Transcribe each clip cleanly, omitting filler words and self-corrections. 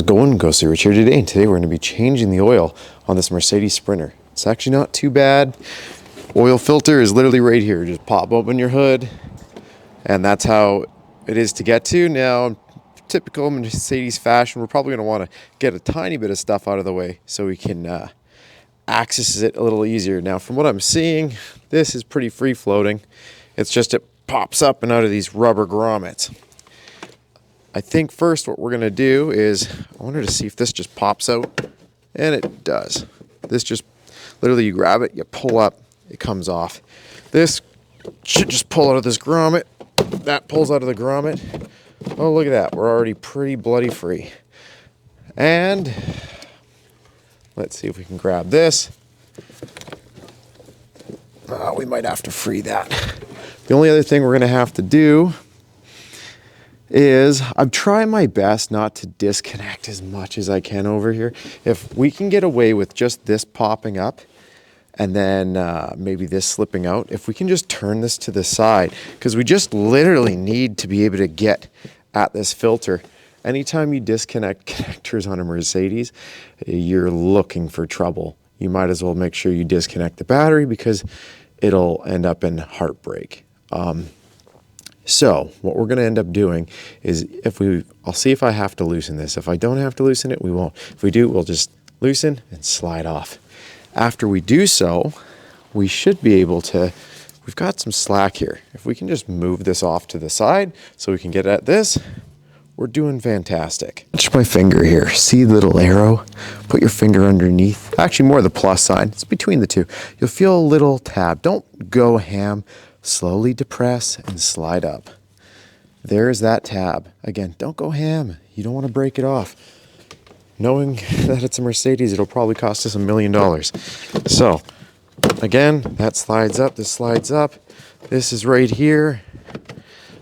going? Go see Rich here today, and today we're going to be changing the oil on this Mercedes Sprinter. It's actually not too bad. Oil filter is literally right here. Just pop open your hood, and that's how it is to get to. Now, typical Mercedes fashion, we're probably going to want to get a tiny bit of stuff out of the way so we can access it a little easier. Now, from what I'm seeing, this is pretty free floating. It's just it pops up and out of these rubber grommets. I think first what we're going to do is, I wanted to see if this just pops out, and it does. This just, literally you grab it, you pull up, it comes off. This should just pull out of this grommet. That pulls out of the grommet. Oh, look at that. We're already pretty bloody free. And let's see if we can grab this. We might have to free that. The only other thing we're going to have to do is I'm trying my best not to disconnect as much as I can over here. If we can get away with just this popping up and then maybe this slipping out, if we can just turn this to the side, because we just literally need to be able to get at this filter. Anytime you disconnect connectors on a Mercedes, you're looking for trouble. You might as well make sure you disconnect the battery because it'll end up in heartbreak. So what we're going to end up doing is I'll see if I have to loosen this. If I don't have to loosen it, we won't. If we do, we'll just loosen and slide off. After we do so, we should be able to, we've got some slack here. If we can just move this off to the side so we can get at this, we're doing fantastic. Touch my finger here. See the little arrow? Put your finger underneath. Actually, more the plus sign. It's between the two. You'll feel a little tab. Don't go ham. Slowly depress and slide up. There's that tab. Again, don't go ham. You don't want to break it off. Knowing that it's a Mercedes, it'll probably cost us $1 million. So, again, that slides up. This slides up. This is right here.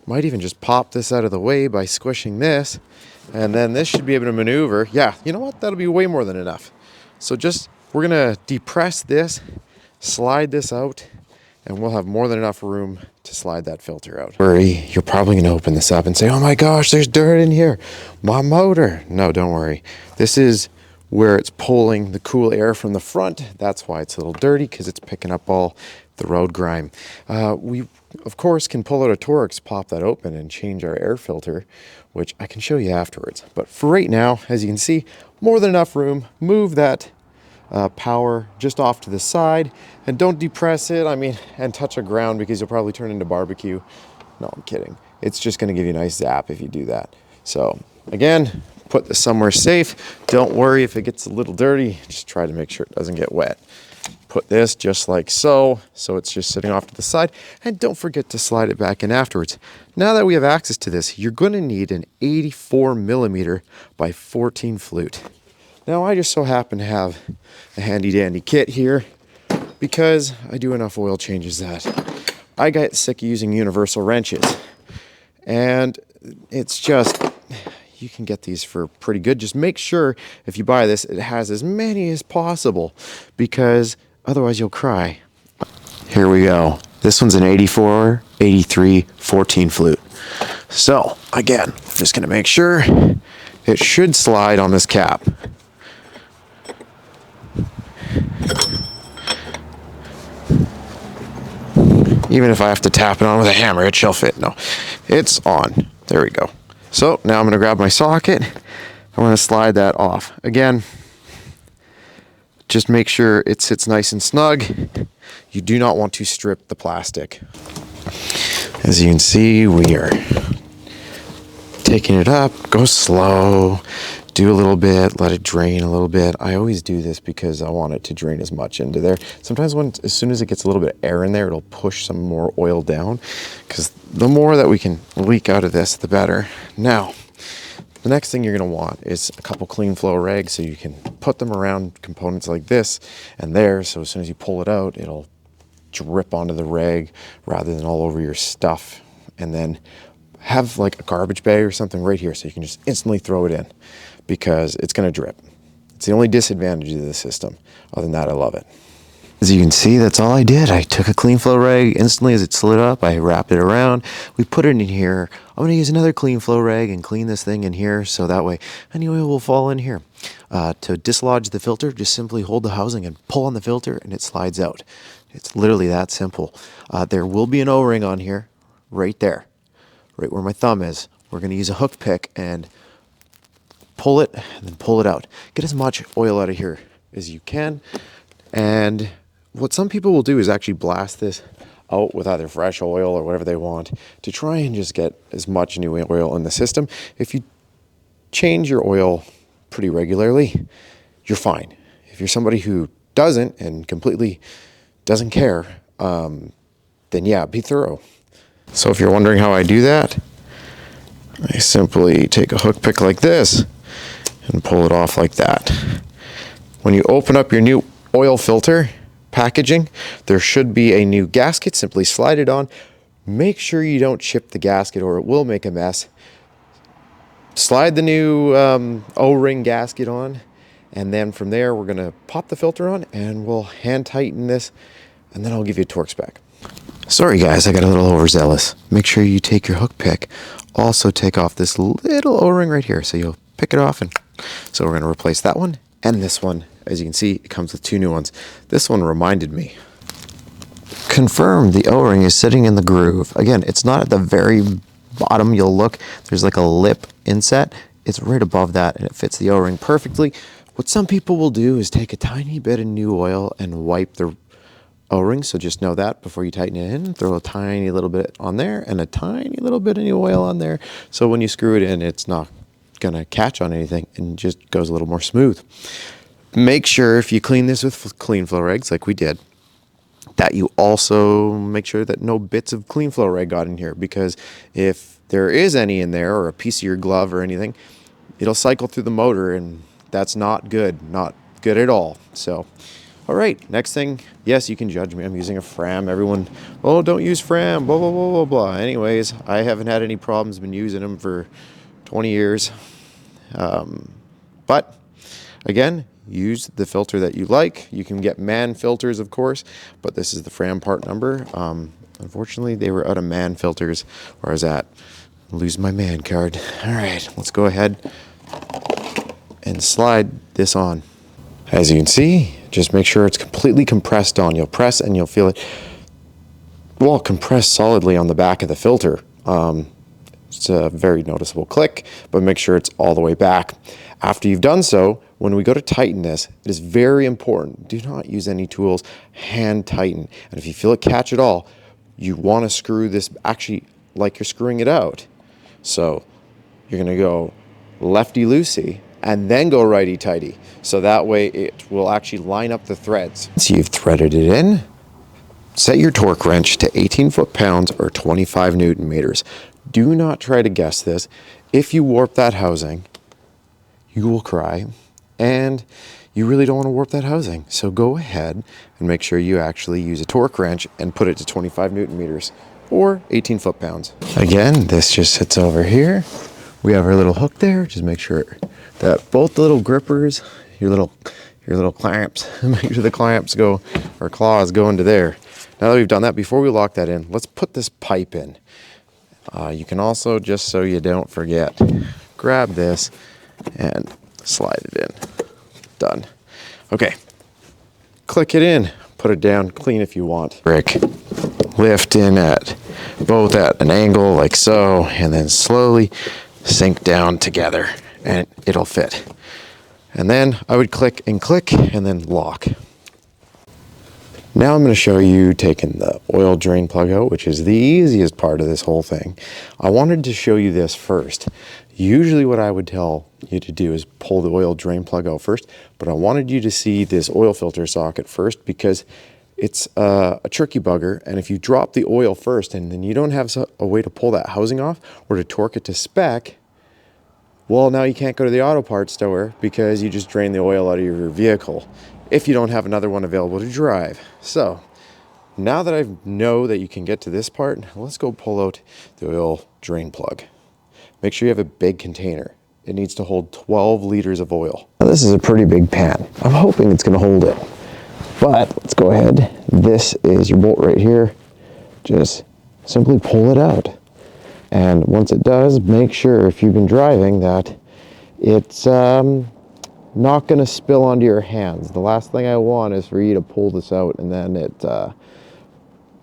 Might even just pop this out of the way by squishing this. And then this should be able to maneuver. Yeah, you know what? That'll be way more than enough. So we're going to depress this, slide this out, and we'll have more than enough room to slide that filter out. Worry, you're probably going to open this up and say, oh my gosh, there's dirt in here. My motor. No, don't worry. This is where it's pulling the cool air from the front. That's why it's a little dirty, because it's picking up all the road grime. We, of course, can pull out a Torx, pop that open, and change our air filter, which I can show you afterwards. But for right now, as you can see, more than enough room. Move that power just off to the side, and don't depress it, and touch the ground, because you'll probably turn into barbecue. No, I'm kidding. It's just going to give you a nice zap if you do that. So again, put this somewhere safe. Don't worry if it gets a little dirty. Just try to make sure it doesn't get wet. Put this just like so it's just sitting off to the side, and don't forget to slide it back in afterwards. Now that we have access to this, you're going to need an 84 millimeter by 14 flute. Now, I just so happen to have a handy dandy kit here because I do enough oil changes that I got sick of using universal wrenches. And it's just, you can get these for pretty good. Just make sure if you buy this, it has as many as possible, because otherwise you'll cry. Here we go. This one's an 84, 83, 14 flute. So, again, I'm just going to make sure it should slide on this cap. Even if I have to tap it on with a hammer, it shall fit. No, it's on. There we go. So now I'm going to grab my socket. I'm going to slide that off. Again, just make sure it sits nice and snug. You do not want to strip the plastic. As you can see, we are taking it up. Go slow. Do a little bit, let it drain a little bit. I always do this because I want it to drain as much into there. Sometimes as soon as it gets a little bit of air in there, it'll push some more oil down, because the more that we can leak out of this, the better. Now, the next thing you're going to want is a couple clean flow rags, so you can put them around components like this and there, so as soon as you pull it out, it'll drip onto the rag rather than all over your stuff. And then have like a garbage bag or something right here so you can just instantly throw it in, because it's going to drip. It's the only disadvantage of the system. Other than that, I love it. As you can see, that's all I did. I took a clean flow rag instantly as it slid up. I wrapped it around. We put it in here. I'm going to use another clean flow rag and clean this thing in here so that way any oil will fall in here. To dislodge the filter, just simply hold the housing and pull on the filter and it slides out. It's literally that simple. There will be an O-ring on here, right there, right where my thumb is. We're going to use a hook pick and pull it and then pull it out. Get as much oil out of here as you can. And what some people will do is actually blast this out with either fresh oil or whatever they want to try and just get as much new oil in the system. If you change your oil pretty regularly, you're fine. If you're somebody who doesn't and completely doesn't care, then yeah, be thorough. So if you're wondering how I do that, I simply take a hook pick like this and pull it off like that. When you open up your new oil filter packaging, there should be a new gasket. Simply slide it on. Make sure you don't chip the gasket or it will make a mess. Slide the new O-ring gasket on, and then from there we're going to pop the filter on and we'll hand tighten this, and then I'll give you a torque spec. Sorry guys, I got a little overzealous. Make sure you take your hook pick. Also take off this little O-ring right here. So you'll pick it off, and so we're going to replace that one and this one. As you can see, it comes with two new ones. This one reminded me. Confirm the O-ring is sitting in the groove. Again, it's not at the very bottom. You'll look, there's like a lip inset. It's right above that and it fits the O-ring perfectly. What some people will do is take a tiny bit of new oil and wipe the O-ring. So just know that before you tighten it in. Throw a tiny little bit on there and a tiny little bit of new oil on there. So when you screw it in, it's not going to catch on anything and just goes a little more smooth. Make sure if you clean this with clean flow rags like we did, that you also make sure that no bits of clean flow rag got in here, because if there is any in there or a piece of your glove or anything, it'll cycle through the motor and that's not good at all. So, all right, next thing, yes, you can judge me. I'm using a Fram. Everyone, oh, don't use Fram, blah, blah, blah, blah, blah. Anyways, I haven't had any problems, been using them for 20 years. But again, use the filter that you like. You can get man filters, of course, but this is the Fram part number. Unfortunately, they were out of man filters where I was at. Lose my man card. All right, let's go ahead and slide this on. As you can see, just make sure it's completely compressed on. You'll press and you'll feel it, well, compressed solidly on the back of the filter. It's a very noticeable click, but make sure it's all the way back. After you've done so, when we go to tighten this, it is very important. Do not use any tools, hand tighten. And if you feel it catch at all, you want to screw this actually like you're screwing it out. So you're going to go lefty-loosey and then go righty-tighty. So that way it will actually line up the threads. So you've threaded it in. Set your torque wrench to 18 foot-pounds or 25 Newton meters. Do not try to guess this. If you warp that housing, you will cry, and you really don't want to warp that housing. So go ahead and make sure you actually use a torque wrench and put it to 25 Newton meters or 18 foot-pounds. Again, this just sits over here. We have our little hook there. Just make sure that both the little grippers, your little clamps, make sure the clamps go, or claws go into there. Now that we've done that, before we lock that in, let's put this pipe in. You can also, just so you don't forget, grab this and slide it in. Done. Okay. Click it in. Put it down. Clean if you want. Brick. Lift in at both at an angle like so, and then slowly sink down together, and it'll fit. And then I would click and then lock. Now I'm going to show you taking the oil drain plug out, which is the easiest part of this whole thing. I wanted to show you this first. Usually what I would tell you to do is pull the oil drain plug out first, but I wanted you to see this oil filter socket first because it's a tricky bugger, and if you drop the oil first and then you don't have a way to pull that housing off or to torque it to spec, well, now you can't go to the auto parts store because you just drained the oil out of your vehicle if you don't have another one available to drive. So now that I know that you can get to this part, let's go pull out the oil drain plug. Make sure you have a big container. It needs to hold 12 liters of oil. Now, this is a pretty big pan. I'm hoping it's going to hold it. But let's go ahead. This is your bolt right here. Just simply pull it out. And once it does, make sure if you've been driving that it's not going to spill onto your hands. The last thing I want is for you to pull this out and then it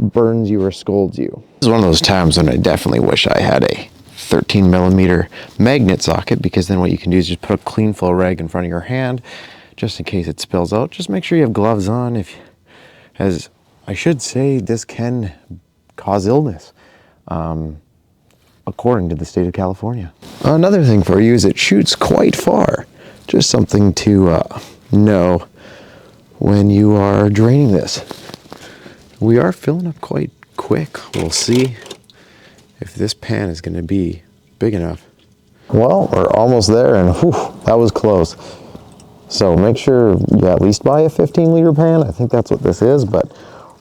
burns you or scalds you. This is one of those times when I definitely wish I had a 13 millimeter magnet socket, because then what you can do is just put a clean flow rag in front of your hand just in case it spills out. Just make sure you have gloves on, as I should say, this can cause illness. According to the state of California. Another thing for you is it shoots quite far. Just something to know when you are draining this. We are filling up quite quick. We'll see if this pan is going to be big enough. Well, we're almost there, and whew, that was close. So make sure you at least buy a 15-liter pan. I think that's what this is, but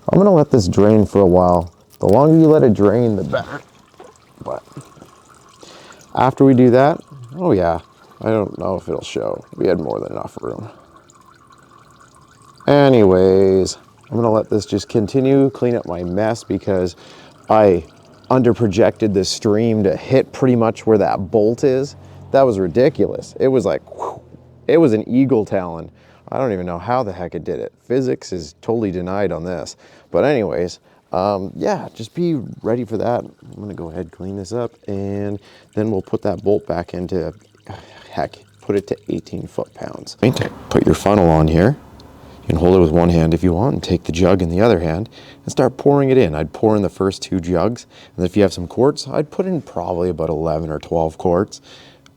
I'm going to let this drain for a while. The longer you let it drain, the better. But after we do that, oh yeah, I don't know if it'll show. We had more than enough room. Anyways, I'm gonna let this just continue, clean up my mess, because I under-projected the stream to hit pretty much where that bolt is. That was ridiculous. It was like, whew, it was an eagle talon. I don't even know how the heck it did it. Physics is totally denied on this. But anyways, yeah, just be ready for that. I'm gonna go ahead and clean this up, and then we'll put that bolt back into, heck, put it to 18 foot-pounds. Put your funnel on here. You can hold it with one hand if you want, and take the jug in the other hand and start pouring it in. I'd pour in the first 2 jugs, and if you have some quarts, I'd put in probably about 11 or 12 quarts,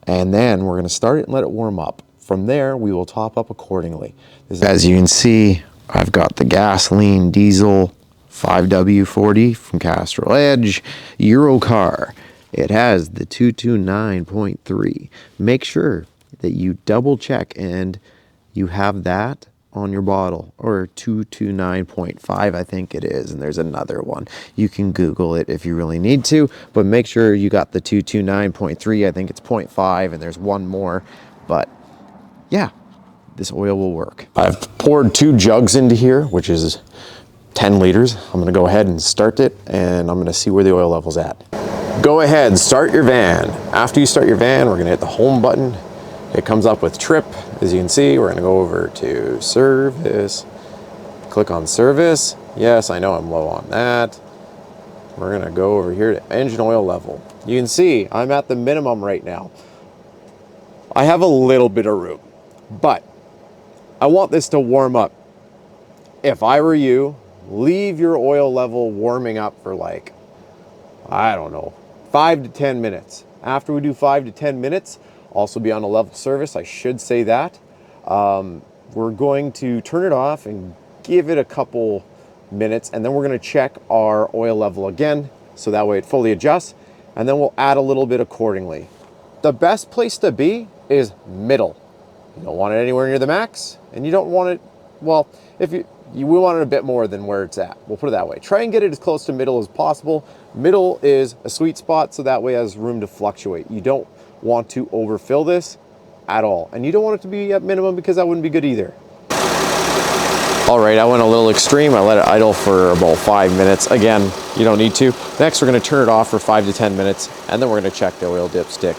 and then we're gonna start it and let it warm up. From there, we will top up accordingly. As you can see, I've got the gasoline diesel 5W40 from Castrol Edge Eurocar. It has the 229.3. Make sure that you double check and you have that on your bottle, or 229.5 I think it is, and there's another one. You can Google it if you really need to, but make sure you got the 229.3. I think it's 0.5, and there's one more, but yeah, this oil will work. I've poured 2 jugs into here, which is 10 liters. I'm gonna go ahead and start it, and I'm gonna see where the oil level's at. Go ahead, start your van. After you start your van, we're gonna hit the home button. It comes up with trip. As you can see, we're gonna go over to service. Click on service. Yes, I know I'm low on that. We're gonna go over here to engine oil level. You can see I'm at the minimum right now. I have a little bit of room, but I want this to warm up. If I were you, leave your oil level warming up for like, I don't know, 5 to 10 minutes. After we do 5 to 10 minutes, also be on a level service, I should say that. We're going to turn it off and give it a couple minutes, and then we're gonna check our oil level again, so that way it fully adjusts, and then we'll add a little bit accordingly. The best place to be is middle. You don't want it anywhere near the max, and you don't want it, well, if we want it a bit more than where it's at. We'll put it that way. Try and get it as close to middle as possible. Middle is a sweet spot, so that way it has room to fluctuate. You don't want to overfill this at all, and you don't want it to be at minimum, because that wouldn't be good either. All right, I went a little extreme. I let it idle for about 5 minutes. Again, you don't need to. Next, we're gonna turn it off for 5 to 10 minutes, and then we're gonna check the oil dipstick.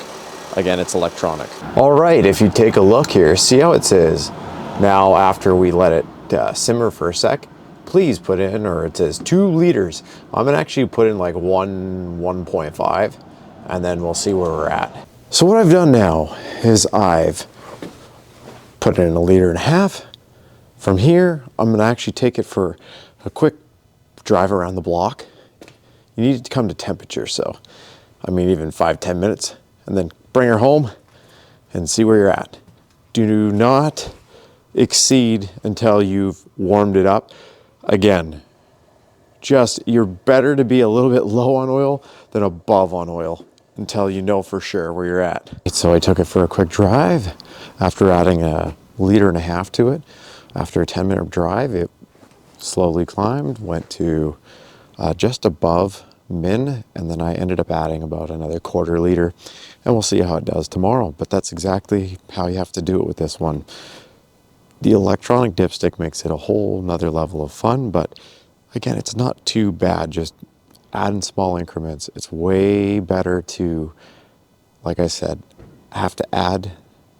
Again, it's electronic. All right, if you take a look here, see how it says, now after we let it simmer for a sec, please put in, or it says 2 liters. I'm gonna actually put in like 1.5, and then we'll see where we're at. So what I've done now is I've put it in 1.5 liters. From here, I'm gonna actually take it for a quick drive around the block. You need it to come to temperature, so I mean even 5-10 minutes, and then bring her home and see where you're at. Do not exceed until you've warmed it up. Again, you're better to be a little bit low on oil than above on oil until you know for sure where you're at. So I took it for a quick drive after adding 1.5 liters to it. After a 10-minute drive, it slowly climbed, went to just above min, and then I ended up adding about another 1/4 liter, and we'll see how it does tomorrow. But that's exactly how you have to do it with this one. The electronic dipstick makes it a whole nother level of fun, but again, it's not too bad. Just add in small increments. It's way better to, like I said, have to add,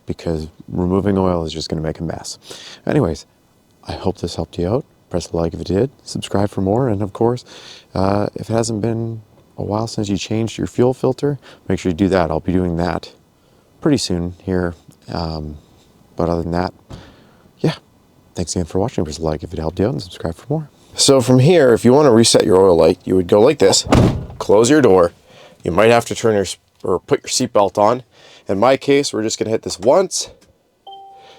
because removing oil is just going to make a mess. Anyways, I hope this helped you out. Press the like if it did, subscribe for more, and of course, if it hasn't been a while since you changed your fuel filter, make sure you do that. I'll be doing that pretty soon here. But other than that, yeah, thanks again for watching. Press the like if it helped you out, and subscribe for more. So from here, if you want to reset your oil light, you would go like this, close your door. You might have to turn your, or put your seatbelt on. In my case, we're just going to hit this once.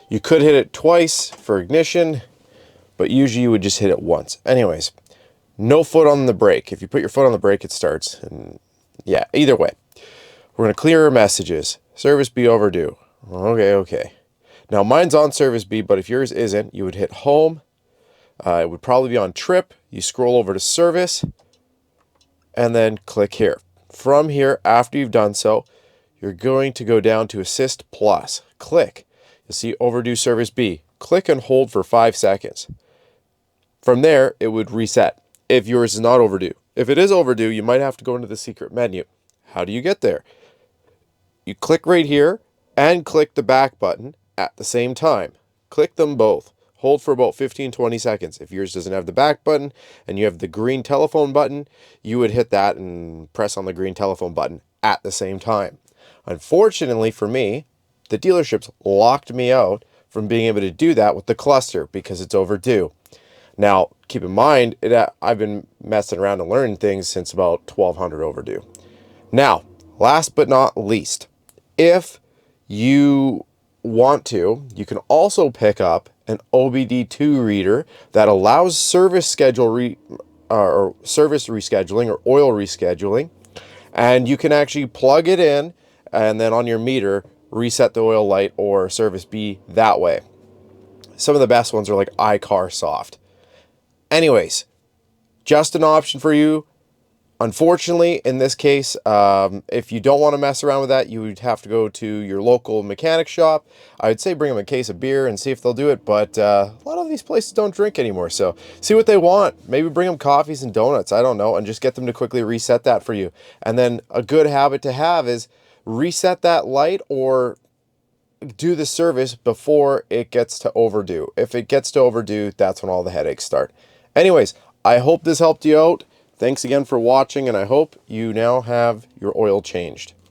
You could hit it twice for ignition, but usually you would just hit it once. Anyways, no foot on the brake. If you put your foot on the brake, it starts. And yeah, either way, we're going to clear our messages. Service B overdue. Okay. Now mine's on service B, but if yours isn't, you would hit home. It would probably be on trip. You scroll over to service and then click here. From here, after you've done so, you're going to go down to Assist Plus. Click. You'll see overdue service B. Click and hold for 5 seconds. From there, it would reset if yours is not overdue. If it is overdue, you might have to go into the secret menu. How do you get there? You click right here and click the back button at the same time. Click them both. Hold for about 15-20 seconds. If yours doesn't have the back button and you have the green telephone button, you would hit that and press on the green telephone button at the same time. Unfortunately for me, the dealerships locked me out from being able to do that with the cluster because it's overdue. Now, keep in mind, I've been messing around and learning things since about 1200 overdue. Now, last but not least, if you want to, you can also pick up an OBD2 reader that allows service schedule or service rescheduling or oil rescheduling, and you can actually plug it in and then on your meter reset the oil light or service B that way. Some of the best ones are like iCarSoft. Anyways, just an option for you. Unfortunately, in this case, if you don't want to mess around with that, you would have to go to your local mechanic shop. I would say bring them a case of beer and see if they'll do it, but a lot of these places don't drink anymore, so see what they want. Maybe bring them coffees and donuts, I don't know, and just get them to quickly reset that for you. And then a good habit to have is reset that light or do the service before it gets to overdue. If it gets to overdue, that's when all the headaches start. Anyways, I hope this helped you out. Thanks again for watching, and I hope you now have your oil changed.